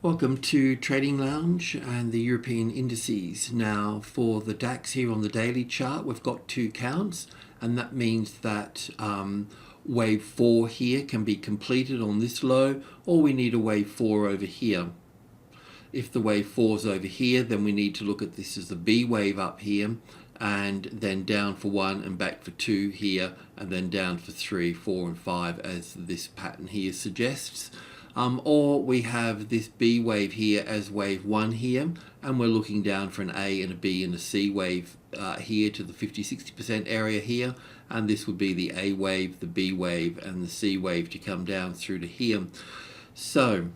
Welcome to Trading Lounge and the European indices. Now for the DAX here on the daily chart, we've got two counts, and that means that wave 4 here can be completed on this low, or we need a wave 4 over here. If the wave 4 is over here, then we need to look at this as the B wave up here, and then down for 1 and back for 2 here, and then down for 3, 4 and 5 as this pattern here suggests. Or we have this B wave here as wave 1 here, and we're looking down for an A and a B and a C wave here to the 50-60% area here, and this would be the A wave, the B wave and the C wave to come down through to here. So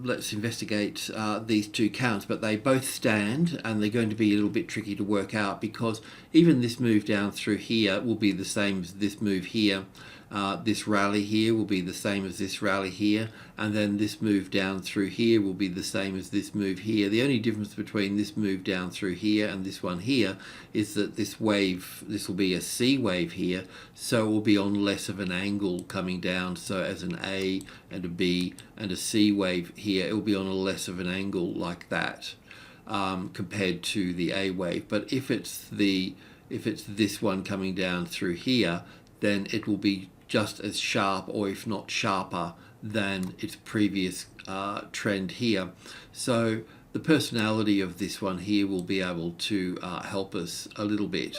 let's investigate these two counts, but they both stand, and they're going to be a little bit tricky to work out because even this move down through here will be the same as this move here. This rally here will be the same as this rally here, and then this move down through here will be the same as this move here. The only difference between this move down through here and this one here is that this wave, this will be a C wave here, so it will be on less of an angle coming down. So as an A and a B and a C wave here, it will be on a less of an angle like that compared to the A wave. But if it's this one coming down through here, then it will be just as sharp, or if not sharper, than its previous trend here. So the personality of this one here will be able to help us a little bit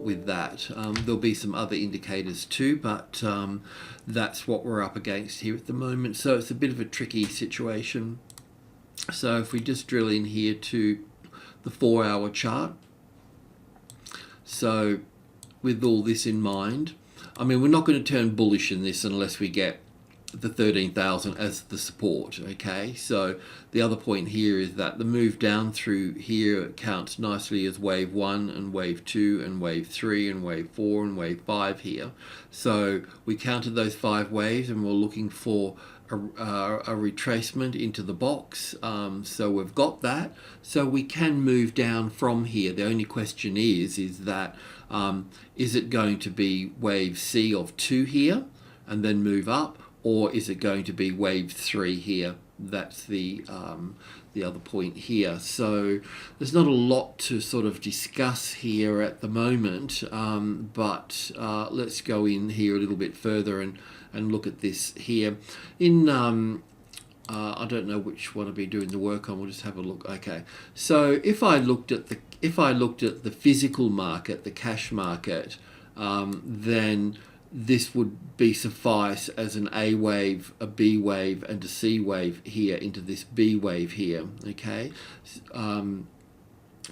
with that. There'll be some other indicators too, but that's what we're up against here at the moment. So it's a bit of a tricky situation. So if we just drill in here to the 4-hour chart. So with all this in mind, I mean, we're not going to turn bullish in this unless we get the 13,000 as the support, okay? So the other point here is that the move down through here counts nicely as wave 1 and wave 2 and wave 3 and wave 4 and wave 5 here. So we counted those 5 waves, and we're looking for a retracement into the box. So we've got that. So we can move down from here. The only question is that is it going to be wave C of 2 here and then move up, or is it going to be wave 3 here? That's the other point here. So there's not a lot to sort of discuss here at the moment, but let's go in here a little bit further and look at this here. In I don't know which one I'll be doing the work on. We'll just have a look. Okay, so if I looked at the physical market, the cash market, then this would be suffice as an A wave, a B wave, and a C wave here into this B wave here. Okay, and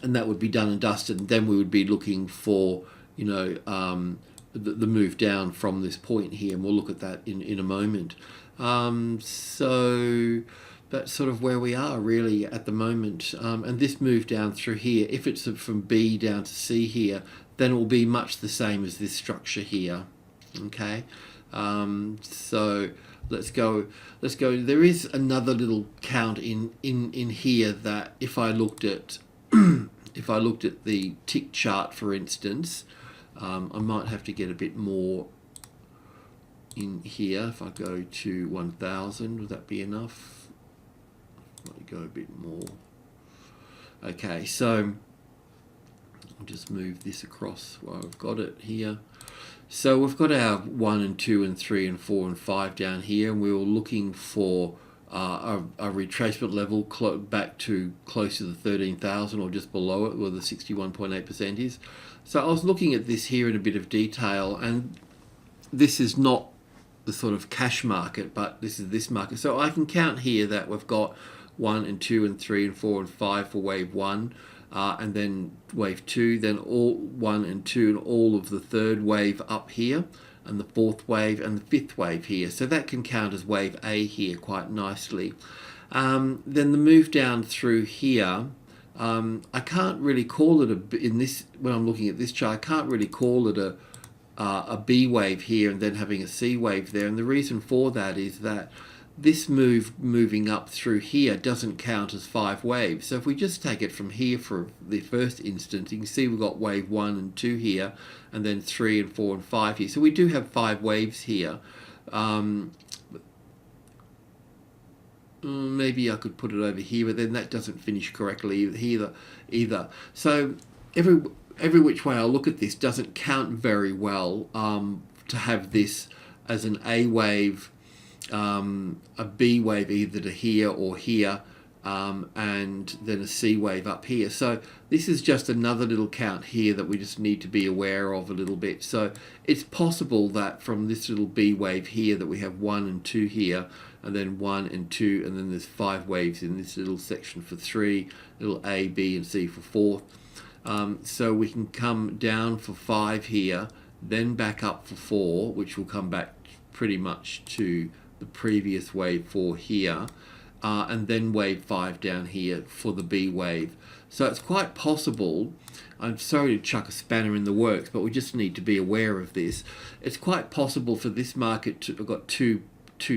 that would be done and dusted. And then we would be looking for, you know, the move down from this point here, and we'll look at that in a moment. So that's sort of where we are really at the moment. And this move down through here, if it's from B down to C here, then it will be much the same as this structure here. Okay, so let's go. There is another little count in here that if I looked at the tick chart, for instance, I might have to get a bit more in here. If I go to 1000, would that be enough? Let me go a bit more. Okay, so I'll just move this across while I've got it here. So we've got our 1 and 2 and 3 and 4 and 5 down here, and we were looking for a retracement level back to close to the 13,000 or just below it, where the 61.8% is. So I was looking at this here in a bit of detail, and this is not the sort of cash market, but this is this market. So I can count here that we've got 1 and 2 and 3 and 4 and 5 for wave 1. And then wave 2, then all 1 and 2 and all of the third wave up here, and the fourth wave and the fifth wave here. So that can count as wave A here quite nicely. Then the move down through here, I can't really call it when I'm looking at this chart, I can't really call it a B wave here and then having a C wave there. And the reason for that is that this moving up through here doesn't count as 5 waves. So if we just take it from here for the first instance, you can see we've got wave 1 and 2 here, and then 3 and 4 and 5 here. So we do have 5 waves here. maybe I could put it over here, but then that doesn't finish correctly either. So every which way I look at this doesn't count very well to have this as an A wave, a B wave either to here or here, and then a C wave up here. So this is just another little count here that we just need to be aware of a little bit. So it's possible that from this little B wave here that we have 1 and 2 here, and then 1 and 2, and then there's 5 waves in this little section for 3, little A, B, and C for 4. So we can come down for 5 here, then back up for 4, which will come back pretty much to the previous wave 4 here, and then wave 5 down here for the B wave. So it's quite possible, I'm sorry to chuck a spanner in the works, but we just need to be aware of this. It's quite possible for this market to, I've got two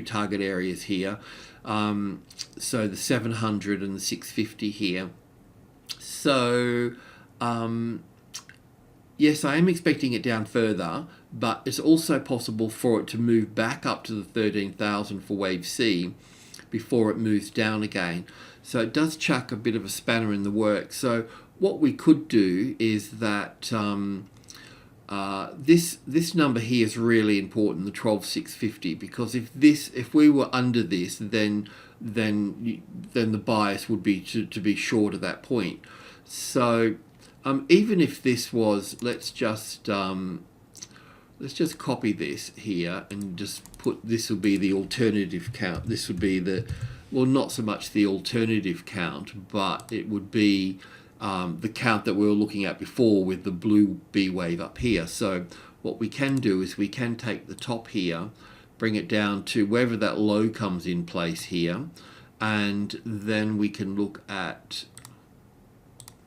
target areas here, so the 700 and the 650 here. So yes, I am expecting it down further, but it's also possible for it to move back up to the 13,000 for wave C before it moves down again. So it does chuck a bit of a spanner in the works. So what we could do is that this number here is really important, the 12,650, because if we were under this, then the bias would be to be short at that point. So even if this was, let's just copy this here and just put, this will be the alternative count. This would be the, well, not so much the alternative count, but it would be the count that we were looking at before with the blue B wave up here. So what we can do is we can take the top here, bring it down to wherever that low comes in place here, and then we can look at,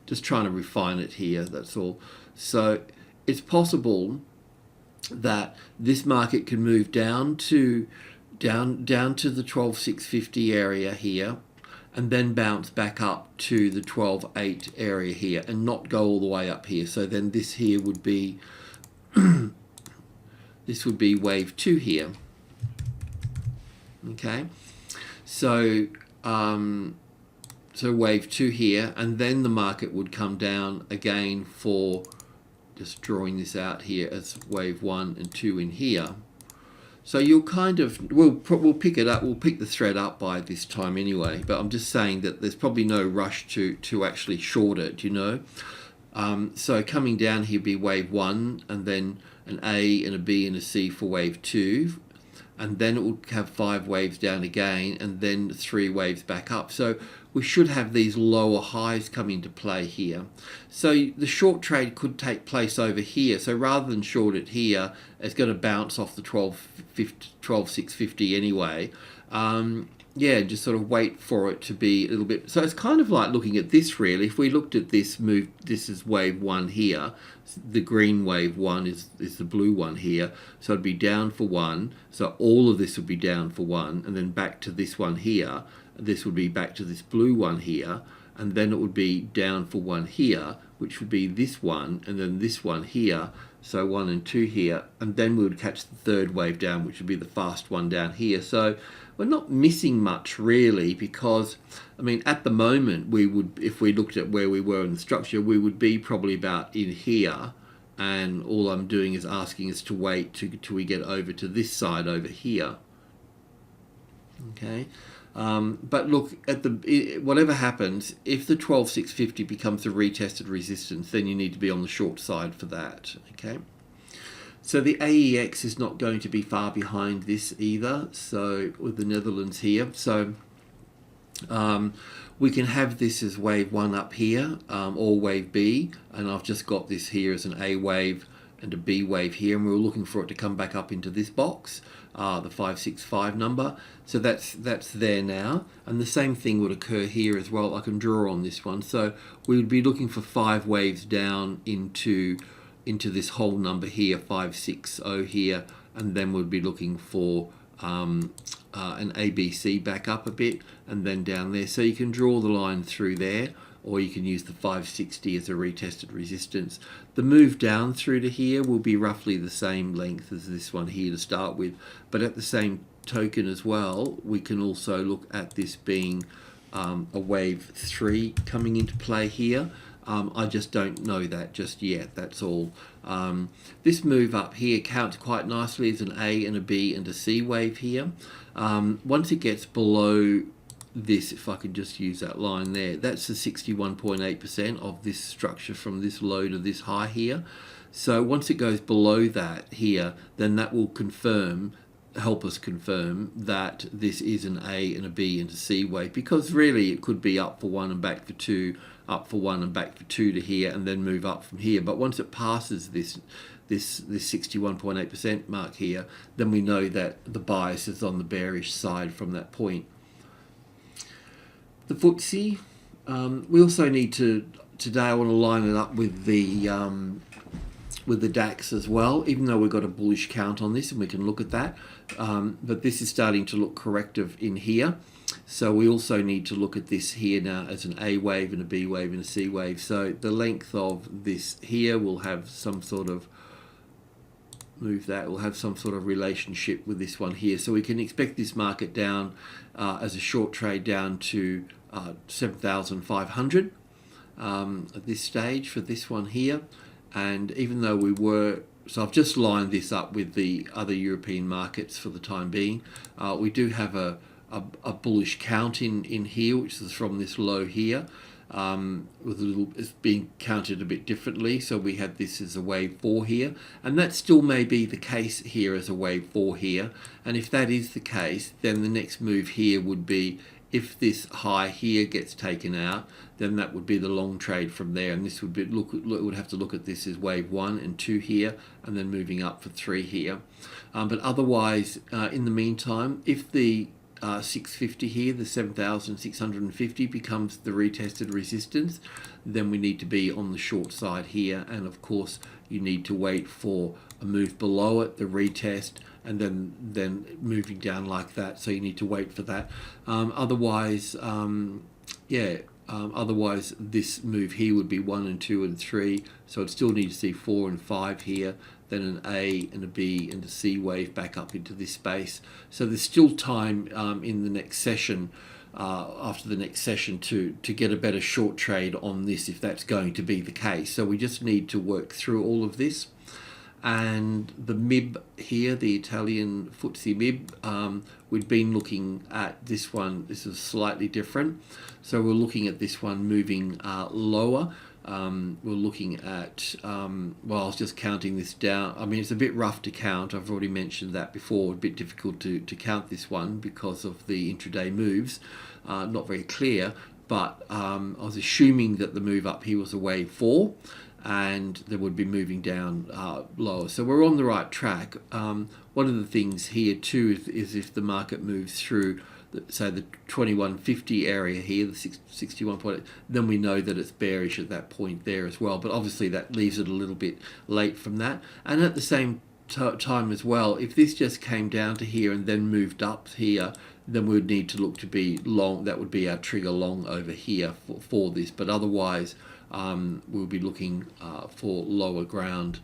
just trying to refine it here, that's all. So it's possible that this market can move down to the 12,650 area here, and then bounce back up to the 12,800 area here, and not go all the way up here. So then this here would be this would be wave 2 here. Okay, so so wave 2 here, and then the market would come down again for, just drawing this out here as wave 1 and 2 in here. So you'll kind of, we'll pick it up, we'll pick the thread up by this time anyway, but I'm just saying that there's probably no rush to actually short it, you know. So coming down here be wave 1, and then an A and a B and a C for wave 2, and then it will have 5 waves down again, and then 3 waves back up. So we should have these lower highs come into play here. So the short trade could take place over here. So rather than short it here, it's going to bounce off the 12,650 anyway. Yeah, just sort of wait for it to be a little bit. So it's kind of like looking at this really. If we looked at this move, this is wave 1 here. The green wave 1 is the blue one here. So it'd be down for 1. So all of this would be down for 1, and then back to this one here. This would be back to this blue one here, and then it would be down for 1 here, which would be this one, and then this one here. So 1 and 2 here, and then we would catch the third wave down, which would be the fast one down here. So we're not missing much really, because I mean at the moment we would, if we looked at where we were in the structure, we would be probably about in here, and all I'm doing is asking us to wait till we get over to this side over here. Okay. But look, at the whatever happens, if the 12,650 becomes a retested resistance, then you need to be on the short side for that. Okay, so the AEX is not going to be far behind this either. So with the Netherlands here, so we can have this as wave 1 up here, or wave B, and I've just got this here as an A wave and a B wave here, and we were looking for it to come back up into this box, the 565 number. So that's there now, and the same thing would occur here as well. I can draw on this one, so we would be looking for 5 waves down into this whole number here, 560 here, and then we'd be looking for an ABC back up a bit, and then down there. So you can draw the line through there, or you can use the 560 as a retested resistance. The move down through to here will be roughly the same length as this one here to start with, but at the same token as well, we can also look at this being a wave 3 coming into play here. I just don't know that just yet, that's all. This move up here counts quite nicely as an A and a B and a C wave here. Once it gets below this, if I could just use that line there, that's the 61.8% of this structure from this low to this high here. So once it goes below that here, then that will help us confirm that this is an A and a B and a C wave, because really it could be up for 1 and back for 2, up for 1 and back for 2 to here, and then move up from here. But once it passes this 61.8% mark here, then we know that the bias is on the bearish side from that point. The FTSE, we also need to, today I want to line it up with the DAX as well, even though we've got a bullish count on this and we can look at that. But this is starting to look corrective in here. So we also need to look at this here now as an A wave and a B wave and a C wave. So the length of this here will have some sort of will have some sort of relationship with this one here. So we can expect this market down as a short trade down to 7,500 at this stage for this one here. And even though so I've just lined this up with the other European markets for the time being. We do have a bullish count in here, which is from this low here. It's being counted a bit differently. So we had this as a wave 4 here, and that still may be the case here as a wave 4 here. And if that is the case, then the next move here would be, if this high here gets taken out, then that would be the long trade from there, and this would be would have to look at this as wave 1 and 2 here, and then moving up for 3 here. But otherwise, in the meantime, if the 650 here, the 7,650 becomes the retested resistance, then we need to be on the short side here, and of course you need to wait for a move below it, the retest, and then moving down like that. So you need to wait for that. Otherwise this move here would be 1 and 2 and 3. So I'd still need to see 4 and 5 here, then an A and a B and a C wave back up into this space. So there's still time in the next session, after the next session, to get a better short trade on this, if that's going to be the case. So we just need to work through all of this. And the MIB here, the Italian FTSE MIB, we've been looking at this one. This is slightly different. So we're looking at this one moving lower. We're looking at, well, I was just counting this down. I mean, it's a bit rough to count. I've already mentioned that before. A bit difficult to count this one because of the intraday moves. Not very clear, but I was assuming that the move up here was a wave 4. And they would be moving down lower. So we're on the right track. One of the things here too is if the market moves through, say, the 2150 area here, the 61 point, then we know that it's bearish at that point there as well. But obviously that leaves it a little bit late from that. And at the same time as well, if this just came down to here and then moved up here, then we would need to look to be long. That would be our trigger long over here for this. But otherwise, we'll be looking for lower ground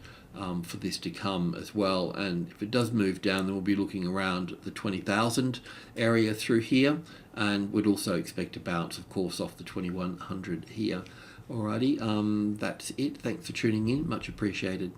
for this to come as well. And if it does move down, then we'll be looking around the 20,000 area through here, and we'd also expect a bounce, of course, off the 2100 here. Alrighty, that's it. Thanks for tuning in. Much appreciated.